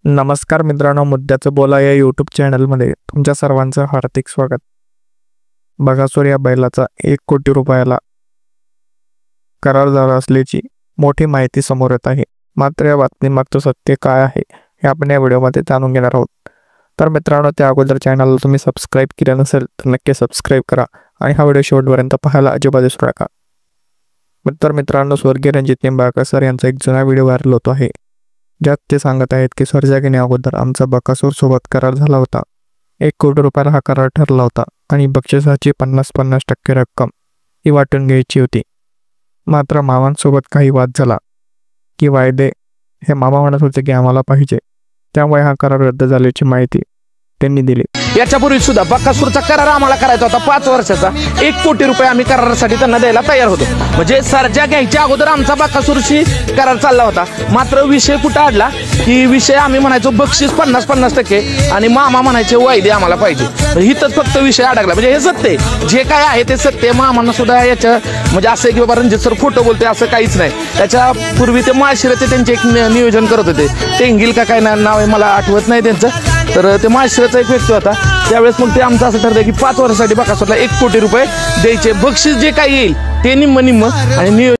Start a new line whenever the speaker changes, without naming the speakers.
नमस्कार मित्रांनो, मुद्द्याचं बोला या यूट्यूब चॅनलमध्ये तुमच्या सर्वांचं हार्दिक स्वागत। बकासूर या बैलाचा 1 कोटी रुपयाला करार झाला असल्याची मोठी माहिती समोर येत आहे। मात्र या बातमीमागचं सत्य काय आहे हे आपण या व्हिडिओमध्ये जाणून घेणार आहोत। तर मित्रांनो, त्या अगोदर चॅनलला तुम्ही सबस्क्राईब केलं नसेल तर नक्की सबस्क्राईब करा आणि हा व्हिडिओ शेवटपर्यंत पाहायला अजिबात विसरू नका। मित्रांनो, स्वर्गीय रणजित निंबाळकर सर यांचा एक जुना व्हिडिओ व्हायरल होतो आहे, ज्यात ते सांगत आहेत की सर्जा घेण्या अगोदर आमचा बकासूर सोबत करार झाला होता। 1 कोटी रुपयाला हा करार ठरला होता आणि बक्षिसाची 50% रक्कम ही वाटून घ्यायची होती। मात्र मामांसोबत काही वाद झाला की वायदे हे मामा म्हणत होते की आम्हाला पाहिजे, त्यामुळे हा करार रद्द झाल्याची माहिती त्यांनी दिली।
याच्यापूर्वी सुद्धा बकासूरचा करार आम्हाला करायचा होता 5 वर्षाचा। 1 कोटी रुपये आम्ही करारासाठी त्यांना द्यायला तयार होतो। म्हणजे सर्जा घ्यायच्या अगोदर आमचा बकासूरशी करार चालला होता। मात्र विषय कुठं अडला की विषय आम्ही म्हणायचो बक्षीस 50% आणि मामा म्हणायचे वायदे आम्हाला पाहिजे। हिथंच फक्त विषय अडकला। म्हणजे हे सत्य जे काय आहे ते सत्य। मामांना सुद्धा याच्या म्हणजे असं की बाबा रणजित सर खोटं बोलते असं काहीच नाही। त्याच्यापूर्वी ते माळशिरसचे त्यांचे एक नियोजन करत होते, टेंगिल का काय नाव आहे मला आठवत नाही त्यांचं। तर ते माळशिरसचा एक व्यक्ती होता। त्यावेळेस मग ते आमचं असं ठरलं की 5 वर्षासाठी बकासूरला 1 कोटी रुपये द्यायचे। बक्षीस जे काही येईल ते निम्म आणि